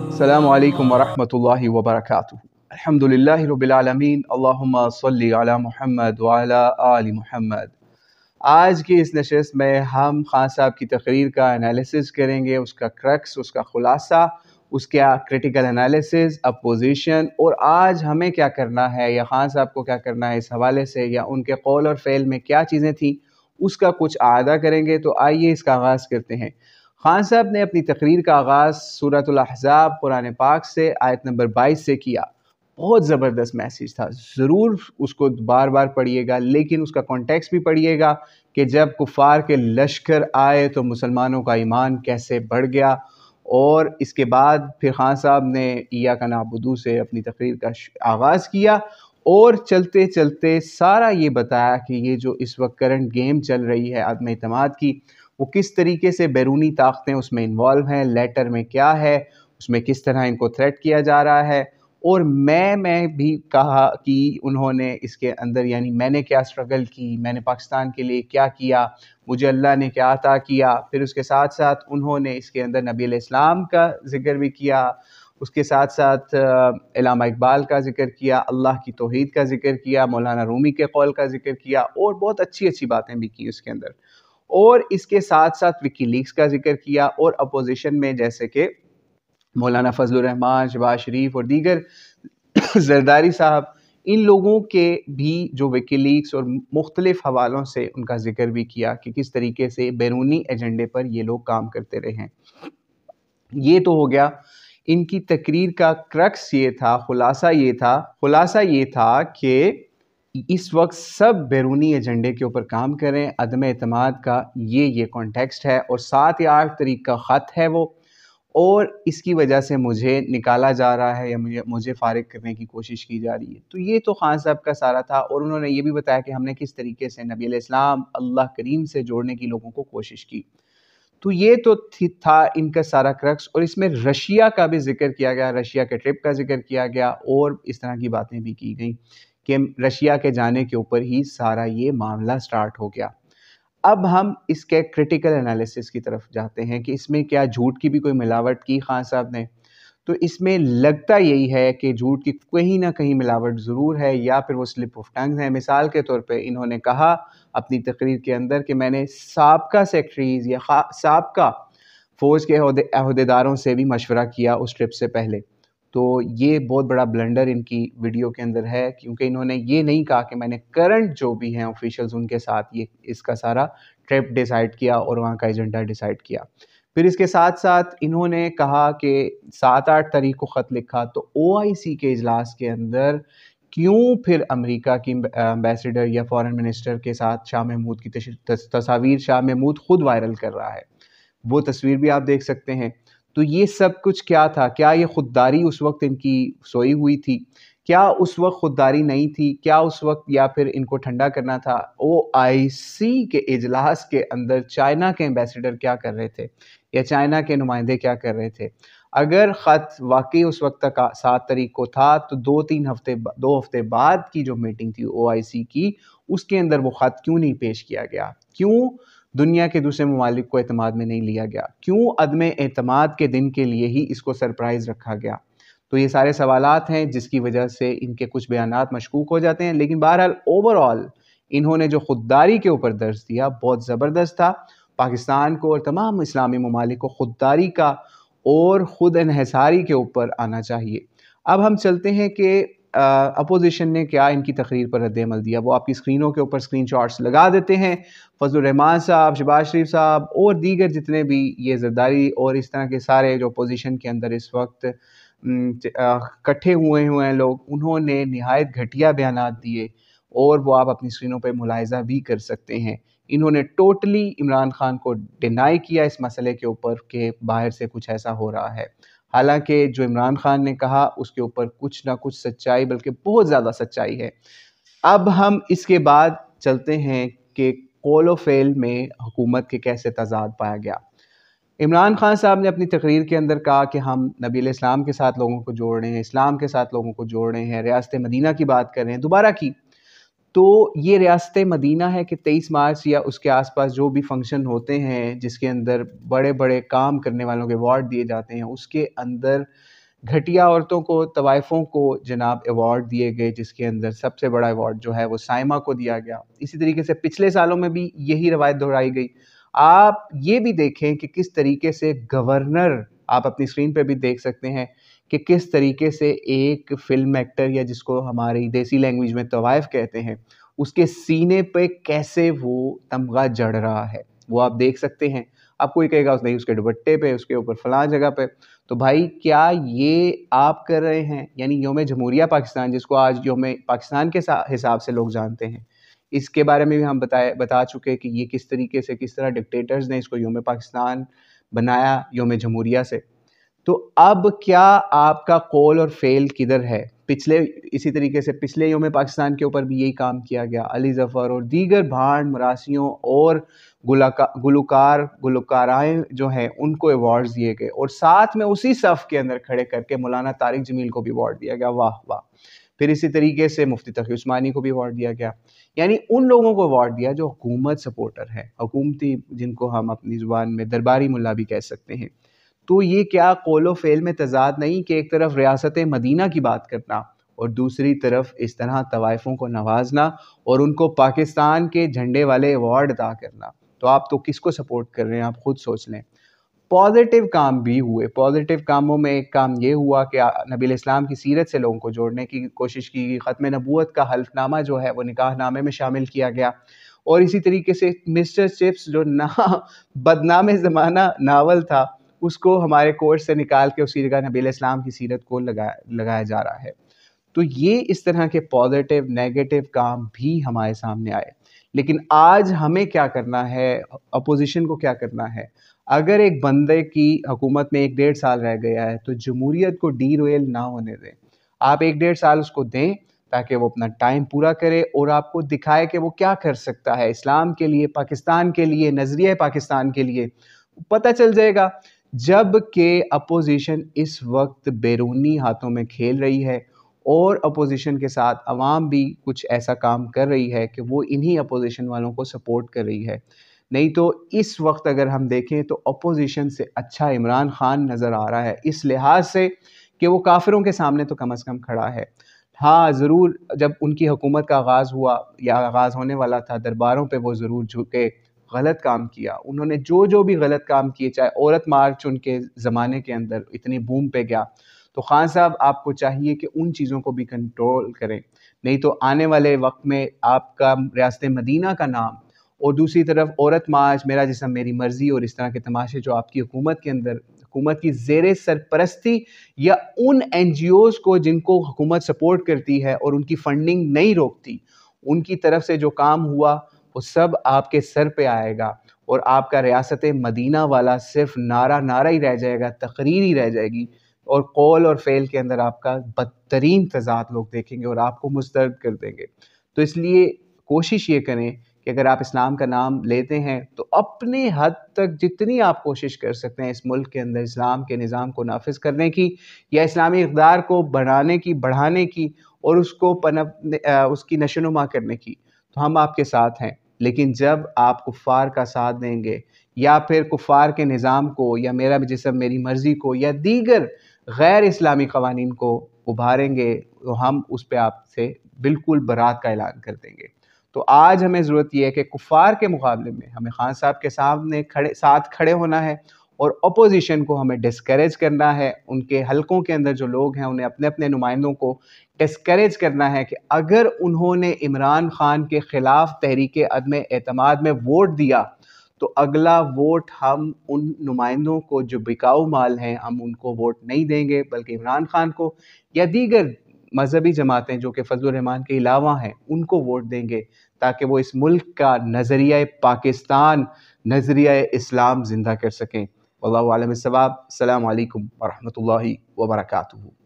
السلام علیکم ورحمۃ اللہ وبرکاتہ۔ الحمدللہ رب العالمین، اللہم صلی علی محمد وعلی آل محمد۔ آج کی اس نشست میں ہم خان صاحب کی تقریر کا انالیسس کریں گے، اس کا کرکس، اس کا خلاصہ، اس کا کریٹیکل انالیسس، اپوزیشن، اور آج ہمیں کیا کرنا ہے یا خان صاحب کو کیا کرنا ہے اس حوالے سے، یا ان کے قول اور فعل میں کیا چیزیں تھیں اس کا کچھ اعادہ کریں گے۔ تو آئیے اس کا آغاز کرتے ہیں۔ خان صاحب نے اپنی تقریر کا آغاز سورۃ الاحزاب قرآن پاک سے آیت نمبر 22 سے کیا۔ بہت زبردست میسیج تھا، ضرور اس کو بار بار پڑھیے گا، لیکن اس کا کانٹیکسٹ بھی پڑھیے گا کہ جب کفار کے لشکر آئے تو مسلمانوں کا ایمان کیسے بڑھ گیا۔ اور اس کے بعد پھر خان صاحب نے ایاک نعبد سے اپنی تقریر کا آغاز کیا، اور چلتے چلتے سارا یہ بتایا کہ یہ جو اس وقت کرنٹ گیم چل رہی ہے عدم اعتماد کی، وہ کس طریقے سے بیرونی طاقتیں اس میں انوالو ہیں، لیٹر میں کیا ہے، اس میں کس طرح ان کو تھریٹ کیا جا رہا ہے، اور میں بھی کہا کہ انہوں نے اس کے اندر، یعنی میں نے کیا سٹرگل کی، میں نے پاکستان کے لیے کیا کیا، مجھے اللہ نے کیا عطا کیا۔ پھر اس کے ساتھ ساتھ انہوں نے اس کے اندر نبی علیہ السلام کا ذکر بھی کیا، اس کے ساتھ ساتھ علامہ اقبال کا ذکر کیا، اللہ کی توحید کا ذکر کیا، مولانا رومی کے قول کا ذکر کیا، اور بہت اچھی اچھی باتیں بھی کی اس کے اندر۔ اور اس کے ساتھ ساتھ وکی لیکس کا ذکر کیا، اور اپوزیشن میں جیسے کہ مولانا فضل الرحمان، شہباز شریف اور دیگر، زرداری صاحب، ان لوگوں کے بھی جو وکی لیکس اور مختلف حوالوں سے ان کا ذکر بھی کیا کہ کس طریقے سے بیرونی ایجنڈے پر یہ لوگ کام کرتے رہے ہیں۔ یہ تو ہو گیا ان کی تقریر کا کرکس، یہ تھا، خلاصہ یہ تھا کہ اس وقت سب بیرونی ایجنڈے کے اوپر کام کریں، عدم اعتماد کا یہ کانٹیکسٹ ہے، اور 7 یا 8 تاریخ کا خط ہے وہ، اور اس کی وجہ سے مجھے نکالا جا رہا ہے یا مجھے فارغ کرنے کی کوشش کی جا رہی ہے۔ تو یہ تو خان صاحب کا سارا تھا، اور انہوں نے یہ بھی بتایا کہ ہم نے کس طریقے سے نبی علیہ السلام اللہ کریم سے جوڑنے کی لوگوں کو کوشش کی۔ تو یہ تو تھا ان کا سارا کرکس، اور اس میں رشیا کا بھی ذکر کیا گیا، رشیا کے ٹرپ کا ذکر کیا گیا، اور اس طرح کی باتیں بھی کی گئیں کہ رشیا کے جانے کے اوپر ہی سارا یہ معاملہ سٹارٹ ہو گیا۔ اب ہم اس کے کریٹیکل انالیسس کی طرف جاتے ہیں کہ اس میں کیا جھوٹ کی بھی کوئی ملاوٹ کی خان صاحب نے۔ تو اس میں لگتا یہی ہے کہ جھوٹ کی کہیں نہ کہیں ملاوٹ ضرور ہے، یا پھر وہ سلپ آف ٹنگ ہے۔ مثال کے طور پہ انہوں نے کہا اپنی تقریر کے اندر کہ میں نے سابقہ سیکٹریز یا سابقہ فوج کے عہدیداروں سے بھی مشورہ کیا اس ٹرپ سے پہلے۔ تو یہ بہت بڑا بلنڈر ان کی ویڈیو کے اندر ہے، کیونکہ انہوں نے یہ نہیں کہا کہ میں نے کرنٹ جو بھی ہیں آفیشلز ان کے ساتھ یہ اس کا سارا ٹرپ ڈیسائیڈ کیا اور وہاں کا ایجنڈا ڈیسائیڈ کیا۔ پھر اس کے ساتھ ساتھ انہوں نے کہا کہ 7-8 تاریخ کو خط لکھا، تو OIC کے اجلاس کے اندر کیوں پھر امریکہ کی ایمبیسیڈر یا فارن منسٹر کے ساتھ شاہ محمود کی تصاویر شاہ محمود خود وائرل کر رہا ہے، وہ تصویر بھی آپ دیکھ سکتے ہیں۔ تو یہ سب کچھ کیا تھا؟ کیا یہ خودداری اس وقت ان کی سوئی ہوئی تھی؟ کیا اس وقت خودداری نہیں تھی؟ کیا اس وقت یا پھر ان کو ٹھنڈا کرنا تھا؟ OIC کے اجلاس کے اندر چائنا کے ایمبیسیڈر کیا کر رہے تھے، یا چائنا کے نمائندے کیا کر رہے تھے؟ اگر خط واقعی اس وقت تک 7 تاریخ کو تھا، تو 2 ہفتے بعد کی جو میٹنگ تھی OIC کی، اس کے اندر وہ خط کیوں نہیں پیش کیا گیا؟ کیوں دنیا کے دوسرے ممالک کو اعتماد میں نہیں لیا گیا؟ کیوں عدم اعتماد کے دن کے لیے ہی اس کو سرپرائز رکھا گیا؟ تو یہ سارے سوالات ہیں جس کی وجہ سے ان کے کچھ بیانات مشکوک ہو جاتے ہیں، لیکن بہرحال اوورآل انہوں نے جو خودداری کے اوپر درس دیا بہت زبردست تھا۔ پاکستان کو اور تمام اسلامی ممالک کو خودداری کا اور خود انحصاری کے اوپر آنا چاہیے۔ اب ہم چلتے ہیں کہ اپوزیشن نے کیا ان کی تقریر پر رد عمل دیا، وہ آپ کی اسکرینوں کے اوپر اسکرین شاٹس لگا دیتے ہیں۔ فضل الرحمان صاحب، شہباز شریف صاحب اور دیگر جتنے بھی یہ زرداری اور اس طرح کے سارے جو اپوزیشن کے اندر اس وقت کٹھے ہوئے ہیں لوگ، انہوں نے نہایت گھٹیا بیانات دیے، اور وہ آپ اپنی اسکرینوں پہ ملاحظہ بھی کر سکتے ہیں۔ انہوں نے ٹوٹلی عمران خان کو ڈینائی کیا اس مسئلے کے اوپر کہ باہر سے کچھ ایسا ہو رہا ہے، حالانکہ جو عمران خان نے کہا اس کے اوپر کچھ نہ کچھ سچائی، بلکہ بہت زیادہ سچائی ہے۔ اب ہم اس کے بعد چلتے ہیں کہ قول و فعل میں حکومت کے کیسے تضاد پایا گیا۔ عمران خان صاحب نے اپنی تقریر کے اندر کہا کہ ہم نبی علیہ السلام کے ساتھ لوگوں کو جوڑ رہے ہیں، اسلام کے ساتھ لوگوں کو جوڑ رہے ہیں، ریاست مدینہ کی بات کر رہے ہیں، دوبارہ کی۔ تو یہ ریاست مدینہ ہے کہ 23 مارچ یا اس کے آس پاس جو بھی فنکشن ہوتے ہیں جس کے اندر بڑے بڑے کام کرنے والوں کے ایوارڈ دیے جاتے ہیں، اس کے اندر گھٹیا عورتوں کو، طوائفوں کو جناب ایوارڈ دیے گئے، جس کے اندر سب سے بڑا ایوارڈ جو ہے وہ سائمہ کو دیا گیا۔ اسی طریقے سے پچھلے سالوں میں بھی یہی روایت دہرائی گئی۔ آپ یہ بھی دیکھیں کہ کس طریقے سے گورنر، آپ اپنی اسکرین پہ بھی دیکھ سکتے ہیں کہ کس طریقے سے ایک فلم ایکٹر، یا جس کو ہماری دیسی لینگویج میں طوائف کہتے ہیں، اس کے سینے پہ کیسے وہ تمغہ جڑ رہا ہے، وہ آپ دیکھ سکتے ہیں۔ آپ کوئی کہے گا نہیں اس کے دوپٹے پہ، اس کے اوپر فلاں جگہ پہ، تو بھائی کیا یہ آپ کر رہے ہیں؟ یعنی یوم جمہوریہ پاکستان، جس کو آج یوم پاکستان کے حساب سے لوگ جانتے ہیں، اس کے بارے میں بھی ہم بتا چکے کہ یہ کس طریقے سے، کس طرح ڈکٹیٹرز نے اس کو یوم پاکستان بنایا یوم جمہوریہ سے۔ تو اب کیا آپ کا قول اور فعل کدھر ہے؟ اسی طریقے سے پچھلے یوم پاکستان کے اوپر بھی یہی کام کیا گیا، علی ظفر اور دیگر بھانڈ مراسیوں اور گلوکارائیں جو ہیں ان کو ایوارڈز دیے گئے، اور ساتھ میں اسی صف کے اندر کھڑے کر کے مولانا طارق جمیل کو بھی ایوارڈ دیا گیا۔ واہ واہ! پھر اسی طریقے سے مفتی تقی عثمانی کو بھی ایوارڈ دیا گیا۔ یعنی ان لوگوں کو ایوارڈ دیا جو حکومت سپورٹر ہے، حکومتی، جن کو ہم اپنی زبان میں درباری ملا بھی کہہ سکتے ہیں۔ تو یہ کیا قول و فعل میں تضاد نہیں کہ ایک طرف ریاست مدینہ کی بات کرنا اور دوسری طرف اس طرح طوائفوں کو نوازنا اور ان کو پاکستان کے جھنڈے والے ایوارڈ عطا کرنا؟ تو آپ تو کس کو سپورٹ کر رہے ہیں؟ آپ خود سوچ لیں۔ پازیٹیو کام بھی ہوئے، پازیٹیو کاموں میں ایک کام یہ ہوا کہ نبی الاسلام کی سیرت سے لوگوں کو جوڑنے کی کوشش کی گئی، ختم نبوت کا حلف نامہ جو ہے وہ نکاح نامے میں شامل کیا گیا، اور اسی طریقے سے مسٹر چپس جو بدنام زمانہ ناول تھا، اس کو ہمارے کورس سے نکال کے اسی جگہ نبی علیہ السلام کی سیرت کو لگایا جا رہا ہے۔ تو یہ اس طرح کے پازیٹیو نیگیٹو کام بھی ہمارے سامنے آئے۔ لیکن آج ہمیں کیا کرنا ہے، اپوزیشن کو کیا کرنا ہے؟ اگر ایک بندے کی حکومت میں 1.5 سال رہ گیا ہے تو جمہوریت کو ڈی رویل نہ ہونے دیں۔ آپ 1.5 سال اس کو دیں تاکہ وہ اپنا ٹائم پورا کرے اور آپ کو دکھائے کہ وہ کیا کر سکتا ہے اسلام کے لیے، پاکستان کے لیے، نظریہ پاکستان کے لیے۔ پتہ چل جائے گا جب کہ اپوزیشن اس وقت بیرونی ہاتھوں میں کھیل رہی ہے، اور اپوزیشن کے ساتھ عوام بھی کچھ ایسا کام کر رہی ہے کہ وہ انہی اپوزیشن والوں کو سپورٹ کر رہی ہے۔ نہیں تو اس وقت اگر ہم دیکھیں تو اپوزیشن سے اچھا عمران خان نظر آ رہا ہے، اس لحاظ سے کہ وہ کافروں کے سامنے تو کم از کم کھڑا ہے۔ ہاں ضرور جب ان کی حکومت کا آغاز ہوا یا آغاز ہونے والا تھا، درباروں پہ وہ ضرور جھکے، غلط کام کیا انہوں نے، جو بھی غلط کام کیے، چاہے عورت مارچ ان کے زمانے کے اندر اتنی بوم پہ گیا، تو خان صاحب آپ کو چاہیے کہ ان چیزوں کو بھی کنٹرول کریں، نہیں تو آنے والے وقت میں آپ کا ریاست مدینہ کا نام، اور دوسری طرف عورت مارچ، میرا جسم میری مرضی اور اس طرح کے تماشے جو آپ کی حکومت کے اندر، حکومت کی زیر سرپرستی یا ان این جی اوز کو جن کو حکومت سپورٹ کرتی ہے اور ان کی فنڈنگ نہیں روکتی، ان کی طرف سے جو کام ہوا وہ سب آپ کے سر پہ آئے گا، اور آپ کا ریاست مدینہ والا صرف نعرہ ہی رہ جائے گا، تقریر ہی رہ جائے گی، اور قول اور فعل کے اندر آپ کا بدترین تضاد لوگ دیکھیں گے اور آپ کو مسترد کر دیں گے۔ تو اس لیے کوشش یہ کریں کہ اگر آپ اسلام کا نام لیتے ہیں تو اپنے حد تک جتنی آپ کوشش کر سکتے ہیں اس ملک کے اندر اسلام کے نظام کو نافذ کرنے کی، یا اسلامی اقدار کو بڑھانے کی اور اس کی نشو و نما کرنے کی، تو ہم آپ کے ساتھ ہیں۔ لیکن جب آپ کفار کا ساتھ دیں گے یا پھر کفار کے نظام کو یا میرا جسم میری مرضی کو یا دیگر غیر اسلامی قوانین کو ابھاریں گے، تو ہم اس پہ آپ سے بالکل برات کا اعلان کر دیں گے۔ تو آج ہمیں ضرورت یہ ہے کہ کفار کے مقابلے میں ہمیں خان صاحب کے سامنے ساتھ کھڑے ہونا ہے، اور اپوزیشن کو ہمیں ڈسکریج کرنا ہے، ان کے حلقوں کے اندر جو لوگ ہیں انہیں اپنے نمائندوں کو ڈسکریج کرنا ہے کہ اگر انہوں نے عمران خان کے خلاف تحریک عدم اعتماد میں ووٹ دیا تو اگلا ووٹ ہم ان نمائندوں کو جو بکاؤ مال ہیں ہم ان کو ووٹ نہیں دیں گے، بلکہ عمران خان کو یا دیگر مذہبی جماعتیں جو کہ فضل الرحمان کے علاوہ ہیں ان کو ووٹ دیں گے، تاکہ وہ اس ملک کا نظریہ پاکستان، نظریہ اسلام زندہ کر سکیں۔ واللہ اعلم بالصواب۔ السلام علیکم ورحمۃ اللہ وبرکاتہ۔